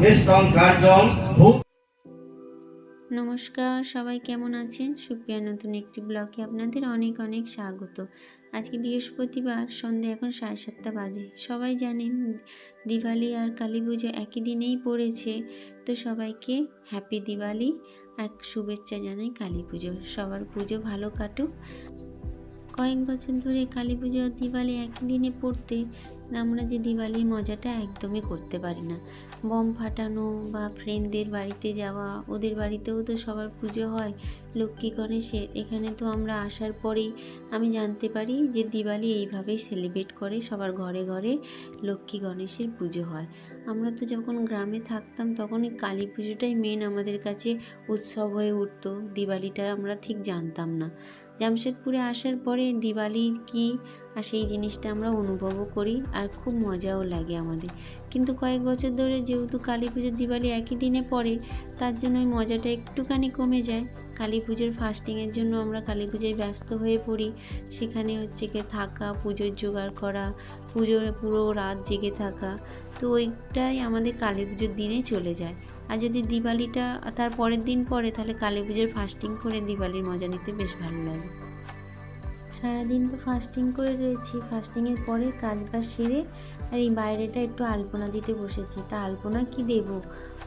ইষ্টং কার্যং ভূ। নমস্কার, সবাই কেমন আছেন? সুপ্রিয়া নতুন একটি ব্লগে আপনাদের অনেক অনেক স্বাগত। আজকে বৃহস্পতিবার, সন্ধ্যে এখন 7:30 বাজে। সবাই জানেন দিওয়ালি আর কালী পুজো একই দিনেই পড়েছে, তো সবাইকে হ্যাপি দিওয়ালি, এক শুভেচ্ছা জানাই কালী পুজোর। সবার পুজো ভালো কাটুক। কয়েক বছর ধরে কালী পুজো আর দিওয়ালি একই দিনে পড়তে আমরা যে দিওয়ালির মজাটা একদমই করতে পারি না। বম ফাটানো বা ফ্রেন্ডদের বাড়িতে যাওয়া, ওদের বাড়িতেও তো সবার পুজো হয় লক্ষ্মী গণেশের। এখানে তো আমরা আসার পরেই আমি জানতে পারি যে দিওয়ালি এইভাবেই সেলিব্রেট করে, সবার ঘরে ঘরে লক্ষ্মী গণেশের পুজো হয়। আমরা তো যখন গ্রামে থাকতাম তখন এই কালী পুজোটাই মেন আমাদের কাছে উৎসব হয়ে উঠতো, দিওয়ালিটা আমরা ঠিক জানতাম না। জামশেদপুরে আসার পরে দিওয়ালি কি আর সেই জিনিসটা আমরা অনুভবও করি আর খুব মজাও লাগে আমাদের। কিন্তু কয়েক বছর ধরে যেহেতু কালী পুজো দিওয়ালি একই দিনে পড়ে, তার জন্য ওই মজাটা একটুখানি কমে যায়। কালী পুজোর ফাস্টিংয়ের জন্য আমরা কালী পুজোয় ব্যস্ত হয়ে পড়ি। সেখানে হচ্ছে গিয়ে থাকা, পুজোর জোগাড় করা, পুজোর পুরো রাত জেগে থাকা, তো ওইটাই আমাদের কালী পুজোর দিনে চলে যায়। আর যদি দিওয়ালিটা তার পরের দিন পড়ে তাহলে কালী পুজোর ফাস্টিং করে দিওয়ালির মজা নিতে বেশ ভালো লাগে। সারাদিন তো ফাস্টিং করে রয়েছি, ফাস্টিংয়ের পরে কাজ বাজ সেরে আর এই বাইরেটা একটু আলপনা দিতে বসেছি। তা আলপনা কি দেব,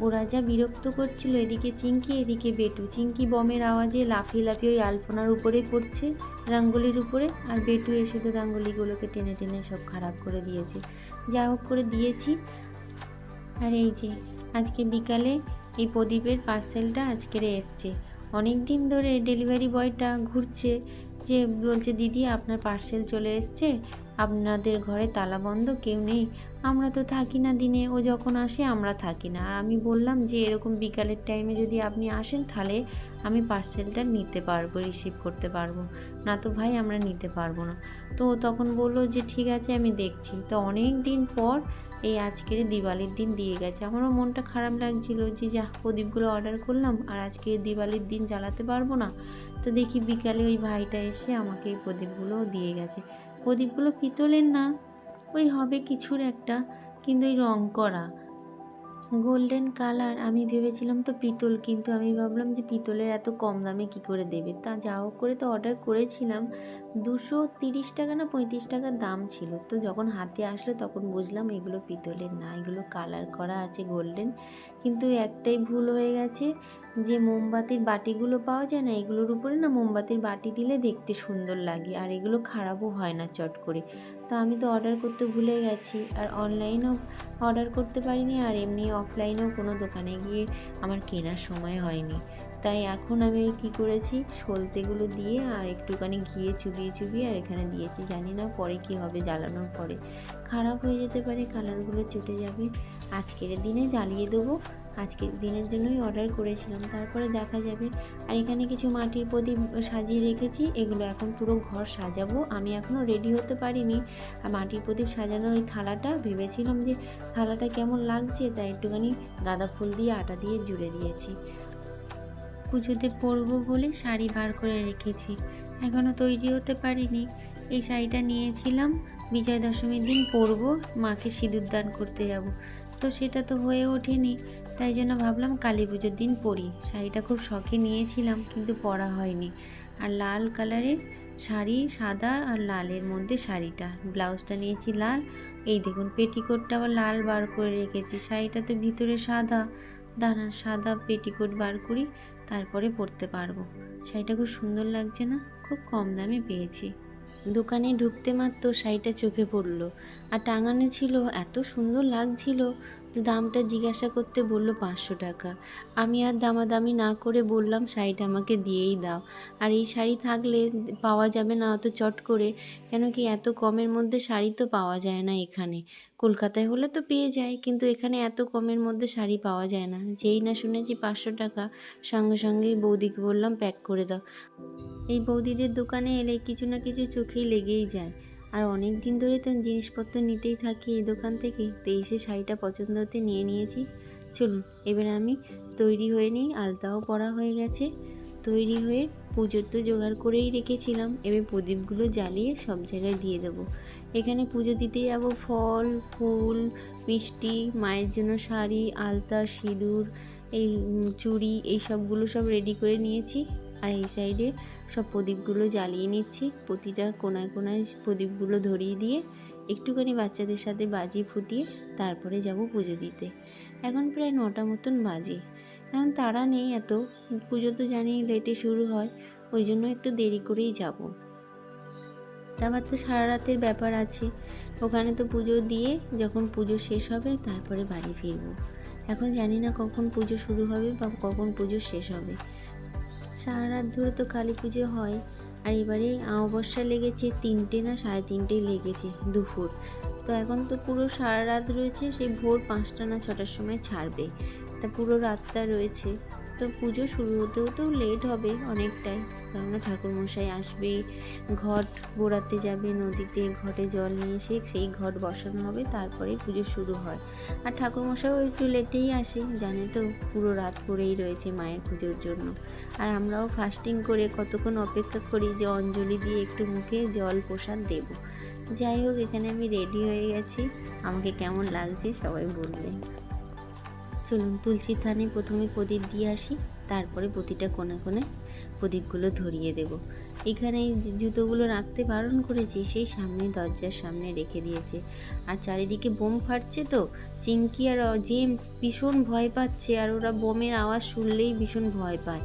ওরা যা বিরক্ত করছিল, এদিকে চিঙ্কি এদিকে বেটু। চিঙ্কি বমের আওয়াজে লাফিয়ে লাফিয়ে ওই আলপনার উপরে পড়ছে, রাঙ্গলির উপরে, আর বেটু এসে তো রাঙ্গলিগুলোকে টেনে টেনে সব খারাপ করে দিয়েছে। যা হোক করে দিয়েছি। আর এই যে আজকে বিকালে এই প্রদীপের পার্সেলটা আজকের এসছে। অনেক দিন ধরে ডেলিভারি বয়টা ঘুরছে, যে বলছে দিদি আপনার পার্সেল চলে এসছে, আপনাদের ঘরে তালা বন্ধ, কেউ নেই। আমরা তো থাকি না দিনে, ও যখন আসে আমরা থাকি না। আর আমি বললাম যে এরকম বিকালের টাইমে যদি আপনি আসেন তাহলে আমি পার্সেলটা নিতে পারবো, রিসিভ করতে পারবো, না তো ভাই আমরা নিতে পারবো না। তো তখন বললো যে ঠিক আছে আমি দেখছি। তো অনেক দিন পর এই আজকের দিওয়ালির দিন দিয়ে গেছে। আমারও মনটা খারাপ লাগছিল যে যা প্রদীপগুলো অর্ডার করলাম আর আজকে দিওয়ালির দিন জ্বালাতে পারবো না। তো দেখি বিকালে ওই ভাইটা এসে আমাকে এই প্রদীপগুলো দিয়ে গেছে। প্রদীপগুলো পিতলের না, ওই হবে কিছুর একটা, কিন্তু ওই রং করা গোল্ডেন কালার। আমি ভেবেছিলাম তো পিতল, কিন্তু আমি ভাবলাম যে পিতলের এত কম দামে কি করে দেবে। তা যা হোক করে তো অর্ডার করেছিলাম। 230 টাকা না 35 টাকার দাম ছিল। তো যখন হাতে আসলো তখন বুঝলাম এগুলো পিতলের না, এগুলো কালার করা আছে গোল্ডেন। কিন্তু একটাই ভুল হয়ে গেছে, যে মোমবাতির বাটিগুলো পাওয়া যায় না, এগুলোর উপরে না মোমবাতির বাটি দিলে দেখতে সুন্দর লাগে আর এগুলো খারাপও হয় না চট করে। তো আমি তো অর্ডার করতে ভুলে গেছি, আর অনলাইনেও অর্ডার করতে পারিনি, আর এমনি অফলাইনেও কোনো দোকানে গিয়ে আমার কেনার সময় হয়নি। তাই এখন আমি কী করেছি, সলতেগুলো দিয়ে আর একটুখানি ঘিয়ে চুবিয়ে চুবিয়ে আর এখানে দিয়েছি। জানি না পরে কি হবে, জ্বালানোর পরে খারাপ হয়ে যেতে পারে, কালারগুলো চটে যাবে। আজকের দিনে জ্বালিয়ে দেবো, আজকের দিনের জন্যই অর্ডার করেছিলাম, তারপরে দেখা যাবে। আর এখানে কিছু মাটির প্রদীপ সাজিয়ে রেখেছি, এগুলো এখন পুরো ঘর সাজাবো। আমি এখনও রেডি হতে পারিনি। আর মাটির প্রদীপ সাজানোর ওই থালাটা ভেবেছিলাম যে থালাটা কেমন লাগছে, তাই একটুখানি গাঁদা ফুল দিয়ে আটা দিয়ে জুড়ে দিয়েছি। পুজোতে পরবো বলে শাড়ি বার করে রেখেছি, এখনও তৈরি হতে পারিনি। এই শাড়িটা নিয়েছিলাম বিজয়া দশমীর দিন পরবো, মাকে সিঁদুর দান করতে যাব, তো সেটা তো হয়ে ওঠেনি। তাই জন্য ভাবলাম কালী পুজোর দিন পরি। শাড়িটা খুব শখে নিয়েছিলাম কিন্তু পরা হয়নি। আর লাল কালারের শাড়ি, সাদা আর লালের মধ্যে শাড়িটা, ব্লাউজটা নিয়েছি লাল। এই দেখুন পেটিকোটটা আবার লাল বার করে রেখেছি। শাড়িটা তো ভিতরে সাদা, দাঁড়া সাদা পেটিকোট বার করি তারপরে পরতে পারবো। শাড়িটা খুব সুন্দর লাগছে না? খুব কম দামে পেয়েছি। দোকানে ঢুকতে মাত্র শাড়িটা চোখে পড়লো আর টাঙানো ছিল, এত সুন্দর লাগছিল। তো দামটা জিজ্ঞাসা করতে বললো 500 টাকা। আমি আর দামাদামি না করে বললাম শাড়িটা আমাকে দিয়েই দাও। আর এই শাড়ি থাকলে পাওয়া যাবে না অত চট করে, কেন কি এত কমের মধ্যে শাড়ি তো পাওয়া যায় না এখানে। কলকাতায় হলে তো পেয়ে যায়, কিন্তু এখানে এত কমের মধ্যে শাড়ি পাওয়া যায় না। যেই না শুনেছি 500 টাকা, সঙ্গে সঙ্গেই বৌদিকে বললাম প্যাক করে দাও। এই বৌদিদের দোকানে এলে কিছু না কিছু চোখেই লেগেই যায়। আর অনেক দিন ধরে তো জিনিসপত্র নিতেই থাকি এই দোকান থেকে। তো এসে শাড়িটা পছন্দ হতে নিয়ে নিয়েছি। চলুন এবারে আমি তৈরি হয়ে নিই, আলতাও পরা হয়ে গেছে। তৈরি হয়ে পুজোর তো জোগাড় করেই রেখেছিলাম, এবার প্রদীপগুলো জ্বালিয়ে সব জায়গায় দিয়ে দেবো। এখানে পুজো দিতে যাব, ফল ফুল মিষ্টি, মায়ের জন্য শাড়ি, আলতা, সিঁদুর, এই চুড়ি, এই সবগুলো সব রেডি করে নিয়েছি। আর এই সাইডে সব প্রদীপগুলো জ্বালিয়ে নিচ্ছি, প্রতিটা কোনায় কোনায় প্রদীপগুলো ধরিয়ে দিয়ে একটুখানি বাচ্চাদের সাথে বাজি ফুটিয়ে তারপরে যাব পুজো দিতে। এখন প্রায় 9টা মতন বাজে। এখন তাড়া নেই এত, পুজো তো জানি লেটে শুরু হয়, ওই জন্য একটু দেরি করেই যাব। তারপর তো সারা রাতের ব্যাপার আছে, ওখানে তো পুজো দিয়ে যখন পুজো শেষ হবে তারপরে বাড়ি ফিরবো। এখন জানি না কখন পুজো শুরু হবে বা কখন পুজো শেষ হবে। সারা রাত ধরে তো কালী পুজো হয়, আর এবারে অমাবস্যা লেগেছে 3টে না 3:30 লেগেছে, দুপুর। তো এখন তো পুরো সারা রাত রয়েছে, সেই ভোর 5টা না 6টার সময় ছাড়বে, তা পুরো রাতটা রয়েছে। তো পুজো শুরু হতে হতেও লেট হবে অনেকটাই, কেননা ঠাকুরমশাই আসবে, ঘট বোড়াতে যাবে নদীতে, ঘটে জল নিয়ে এসে সেই ঘট বসানো হবে, তারপরে পুজো শুরু হয়। আর ঠাকুরমশাইও একটু লেটেই আসে, জানে তো পুরো রাত পড়েই রয়েছে মায়ের পুজোর জন্য। আর আমরাও ফাস্টিং করে কতক্ষণ অপেক্ষা করি যে অঞ্জলি দিয়ে একটু মুখে জল প্রসাদ দেব। যাই হোক, এখানে আমি রেডি হয়ে গেছি, আমাকে কেমন লাগছে সবাই বলবেন। চলুন তুলসী থানে প্রথমে প্রদীপ দিয়ে আসি, তারপরে প্রতিটা কোণে কোণে প্রদীপগুলো ধরিয়ে দেব। এখানে জুতোগুলো রাখতে বারণ করেছি, সেই সামনে দরজার সামনে রেখে দিয়েছে। আর চারিদিকে বোম ফাটছে, তো চিঙ্কি আর জেমস ভীষণ ভয় পাচ্ছে, আর ওরা বোমের আওয়াজ শুনলেই ভীষণ ভয় পায়,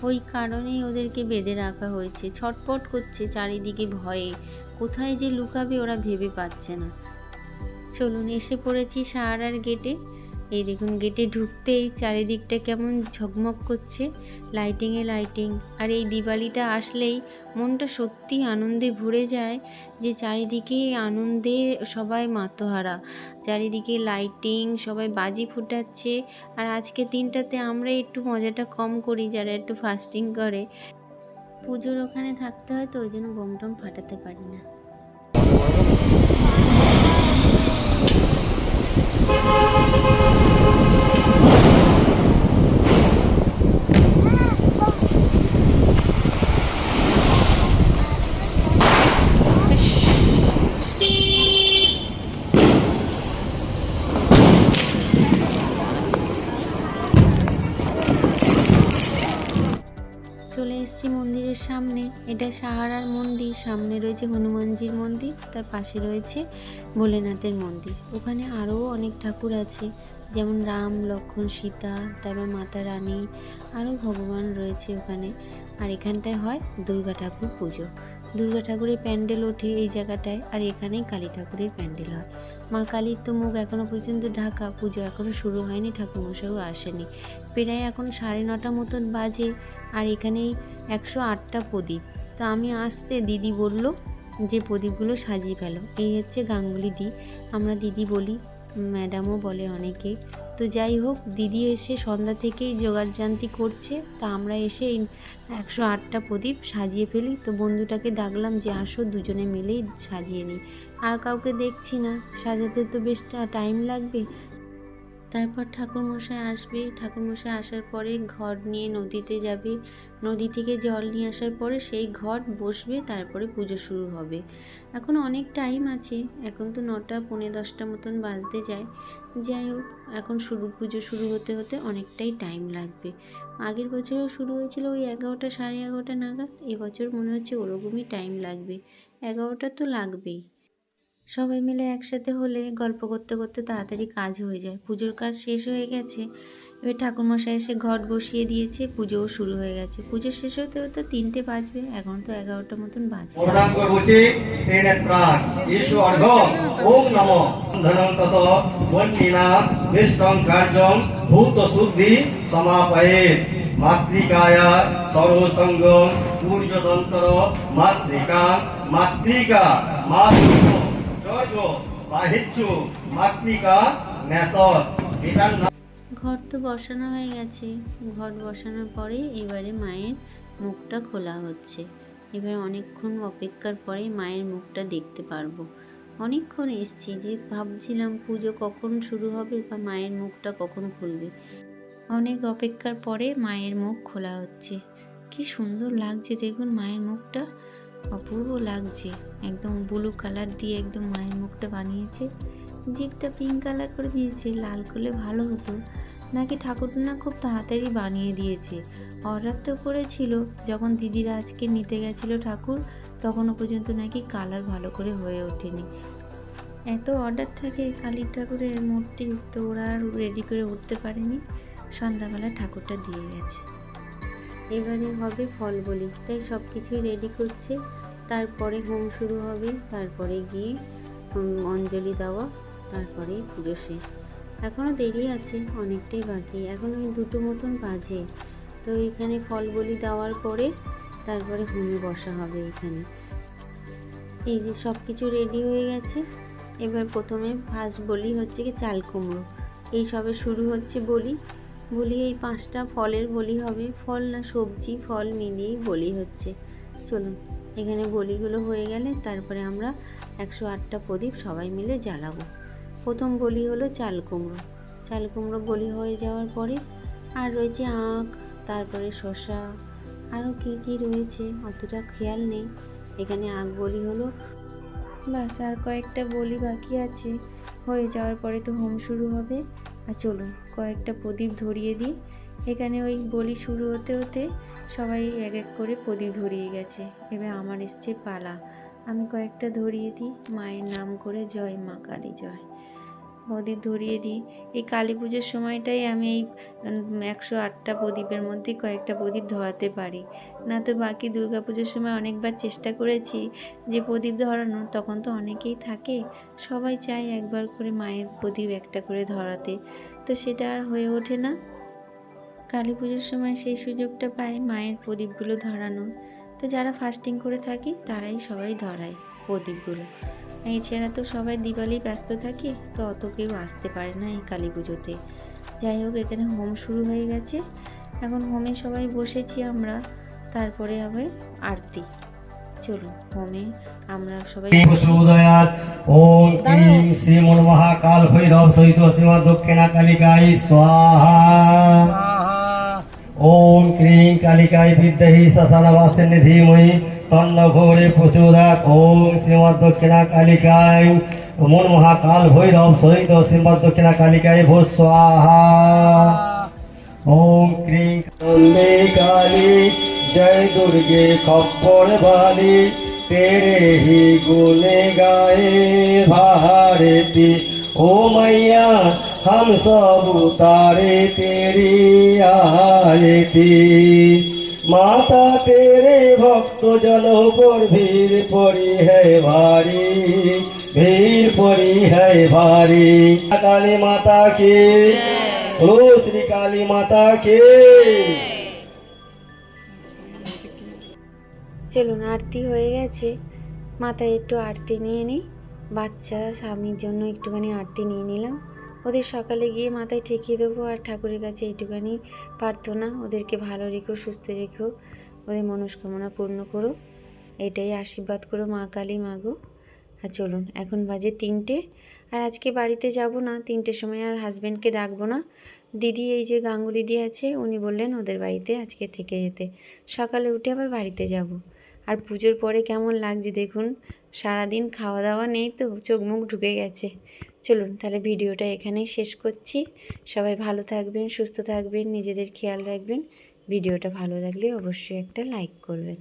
ওই কারণেই ওদেরকে বেঁধে রাখা হয়েছে। ছটপট করছে চারিদিকে ভয়ে, কোথায় যে লুকাবে ওরা ভেবে পাচ্ছে না। চলুন এসে পড়েছি সাহারার গেটে। এই দেখুন, গেটে ঢুকতেই চারিদিকটা কেমন ঝকমক করছে, লাইটিংয়ে লাইটিং। আর এই দিওয়ালিটা আসলেই মনটা সত্যি আনন্দে ভরে যায়, যে চারিদিকে আনন্দে সবাই মাতোহারা, চারিদিকে লাইটিং, সবাই বাজি ফুটাচ্ছে। আর আজকের দিনটাতে আমরা একটু মজাটা কম করি, যারা একটু ফাস্টিং করে। পুজোর ওখানে থাকতে হয়, তো ওই জন্য বোম টম ফাটাতে পারি না। চলে এসেছি মন্দিরের সামনে, এটা সাহারার মন্দির। সামনে রয়েছে হনুমানজির মন্দির, তার পাশে রয়েছে ভোলেনাথের মন্দির। ওখানে আরও অনেক ঠাকুর আছে, যেমন রাম, লক্ষ্মণ, সীতা, তারপর মাতা রানী, আরও ভগবান রয়েছে ওখানে। আর এখানটায় হয় দুর্গা ঠাকুর পুজো। দুর্গা ঠাকুরের প্যান্ডেল ওঠে এই জায়গাটায়, আর এখানেই কালী ঠাকুরের প্যান্ডেল হয়। মা কালীর তো মুখ এখনও পর্যন্ত ঢাকা, পুজো এখনও শুরু হয়নি, ঠাকুরমশাইও আসেনি। প্রায় এখন 9:30 মতন বাজে, আর এখানেই 108টা প্রদীপ। তো আমি আসতে দিদি বলল যে প্রদীপগুলো সাজিয়ে ফেলো। এই হচ্ছে গাঙ্গুলি দি, আমরা দিদি বলি, ম্যাডামও বলে অনেকে। তো যাই হোক, দিদি এসে সন্ধ্যা থেকেই জোগাড়জান্তি করছে, তা আমরা এসে 108টা প্রদীপ সাজিয়ে ফেলি। তো বন্ধুটাকে ডাকলাম যে আসো, দুজনে মিলেই সাজিয়ে নিই। আর কাউকে দেখছি না, সাজাতে তো বেশ টাইম লাগবে। তারপর ঠাকুরমশাই আসবে, ঠাকুরমশাই আসার পরে ঘট নিয়ে নদীতে যাবে, নদী থেকে জল নিয়ে আসার পরে সেই ঘট বসবে, তারপরে পুজো শুরু হবে। এখন অনেক টাইম আছে, এখন তো 9টা পৌনে 10টা মতন বাজতে যায়। যাই হোক, এখন পুজো শুরু হতে হতে অনেকটাই টাইম লাগবে। আগের বছরও শুরু হয়েছিল ওই 11টা 11:30 নাগাদ, এবছর মনে হচ্ছে ওরকমই টাইম লাগবে, 11টা তো লাগবেই। সবাই মিলে একসাথে হলে গল্প করতে করতে তাড়াতাড়ি কাজ হয়ে যায়। পুজোর কাজ শেষ হয়ে গেছে, এবার ঠাকুরমশাই এসে ঘট বসিয়ে দিয়েছে, পুজোও শুরু হয়ে গেছে। পুজো শেষ হতে হতে 3টে বাজবে, এখন তো 11টা মতন বাজে। প্রণাম করছি ত্রিনেত্রাৎ ঈশ্বর্ঘ ওম নমঃ ধনং তত বন্যিনাম নিষ্টং কার্যং ভূত শুদ্ধি সমাপয়েৎ মাতৃকায়া সর্বসঙ্গম পূর্যতন্ত্র মাতৃকা মাতৃকা মাতৃ জয় বাহিচ্ছু মাতৃকা নেশর। এটার ঘট তো বসানো হয়ে গেছে, ঘট বসানোর পরে এবারে মায়ের মুখটা খোলা হচ্ছে। এবার অনেকক্ষণ অপেক্ষার পরে মায়ের মুখটা দেখতে পারবো। অনেকক্ষণ এসছি, যে ভাবছিলাম পুজো কখন শুরু হবে বা মায়ের মুখটা কখন খুলবে। অনেক অপেক্ষার পরে মায়ের মুখ খোলা হচ্ছে। কি সুন্দর লাগছে দেখুন, মায়ের মুখটা অপূর্ব লাগছে। একদম ব্লু কালার দিয়ে একদম মায়ের মুখটা বানিয়েছে। জিভটা পিঙ্ক কালার করে দিয়েছে, লাল করলে ভালো হতো। নাকি ঠাকুরটা খুব তাড়াতাড়ি বানিয়ে দিয়েছে। অর্ডার তো করেছিল, যখন দিদিরা আজকে নিতে গেছিলো ঠাকুর তখনও পর্যন্ত নাকি কালার ভালো করে হয়ে ওঠেনি। এত অর্ডার থাকে কালীর ঠাকুরের মূর্তি, তো ওরা আর রেডি করে উঠতে পারেনি। সন্ধ্যাবেলা ঠাকুরটা দিয়ে গেছে। এবারে হবে ফল বলি, তাই সব কিছুই রেডি করছে। তারপরে হোম শুরু হবে, তারপরে গিয়ে অঞ্জলি দেওয়া, তারপরে পুজো শেষ। এখনও দেরি আছে, অনেকটাই বাকি, এখন ওই 2টো মতন বাজে। তো এখানে ফল বলি দেওয়ার পরে তারপরে হোমে বসা হবে এখানে। এই যে সব কিছু রেডি হয়ে গেছে। এবার প্রথমে ফার্স্ট বলি হচ্ছে কি চাল কুমড়ো, এই সবে শুরু হচ্ছে বলি। এই 5টা ফলের বলি হবে, ফল না সবজি ফল মিলিয়েই বলি হচ্ছে। চলুন, এখানে বলিগুলো হয়ে গেলে তারপরে আমরা 108টা প্রদীপ সবাই মিলে জ্বালাবো। প্রথম বলি হলো চাল কুমড়ো বলি হয়ে যাওয়ার পরে আর রয়েছে আখ, তারপরে শসা, আরও কি রয়েছে অতটা খেয়াল নেই। এখানে আখ বলি হলো, বাস আর কয়েকটা বলি বাকি আছে। হয়ে যাওয়ার পরে তো হোম শুরু হবে। আর চলুন কয়েকটা প্রদীপ ধরিয়ে দিই। এখানে ওই বলি শুরু হতে হতে সবাই এক এক করে প্রদীপ ধরিয়ে গেছে। এবার আমার এসছে পালা, আমি কয়েকটা ধরিয়ে দিই। মায়ের নাম করে জয় মা কালী জয়, প্রদীপ ধরিয়ে দিই। এই কালী পুজোর সময়টাই আমি এই 108টা প্রদীপের মধ্যে কয়েকটা প্রদীপ ধরাতে পারি, না তো বাকি দুর্গা পুজোর সময় অনেকবার চেষ্টা করেছি যে প্রদীপ ধরানো, তখন তো অনেকেই থাকে, সবাই চায় একবার করে মায়ের প্রদীপ একটা করে ধরাতে, তো সেটা আর হয়ে ওঠে না। কালী পুজোর সময় সেই সুযোগটা পাই মায়ের প্রদীপগুলো ধরানো। তো যারা ফাস্টিং করে থাকি তারাই সবাই ধরায় প্রদীপগুলো। এছাড়া তো সবাই দিওয়ালি ব্যস্ত থাকে, তো অত কেউ আসতে পারে না এই কালী পুজোতে। যাই হোক, এখানে হোম শুরু হয়ে গেছে, এখন হোমে সবাই বসেছি আমরা। তারপরে হবে আরতি। চলুন হোমে আমরা সবাই উদয়াত ওম ক্রিং শ্রীমন মহাকাল ভৈরব সহিত শ্রীমা দক্ষিণা কালিকায় স্বাহা। ওম ক্রিং কালিকায় বিদ্মহি শ্মশানবাসিনী ধীমহি তন্ন ঘোরে প্রচোদয়াৎ। ওম শ্রীমা দক্ষিণা কালিকায় মন মহাকাল ভৈরব সহিত শ্রীমা দক্ষিণা কালিকায় ভো স্বাহা। ओम क्रीं अम्बे काली जय दुर्गे खप्पर वाली, तेरे ही गुने गाए भारती। ओ मैया हम सब उतारे तेरी आरती। माता तेरे भक्त जनों पर भीड़ पड़ी है भारी, भीड़ पड़ी है भारी। काली माता की, ओ श्री काली माता की। চলুন আরতি হয়ে গেছে, মাথায় একটু আরতি নিয়ে নিই। বাচ্চা স্বামীর জন্য একটুখানি আরতি নিয়ে নিলাম। ওদের সকালে গিয়ে মাথায় ঠেকিয়ে দেবো, আর ঠাকুরের কাছে একটুখানি প্রার্থনা, ওদেরকে ভালো রেখো, সুস্থ রেখো, ওদের মনস্কামনা পূর্ণ করো, এটাই আশীর্বাদ করো মা কালী মাগো। আর চলুন এখন বাজে 3টে, আর আজকে বাড়িতে যাব না, 3টের সময় আর হাজব্যান্ডকে ডাকবো না। দিদি এই যে গাঙ্গুলি দিয়ে আছে, উনি বললেন ওদের বাড়িতে আজকে থেকে যেতে, সকালে উঠে আবার বাড়িতে যাব। আর পুজোর পরে কেমন লাগছে দেখুন, সারাদিন খাওয়া দাওয়া নেই তো চোখ মুখ ঢুকে গেছে। চলুন তাহলে ভিডিওটা এখানেই শেষ করছি। সবাই ভালো থাকবেন, সুস্থ থাকবেন, নিজেদের খেয়াল রাখবেন। ভিডিওটা ভালো লাগলে অবশ্যই একটা লাইক করবেন।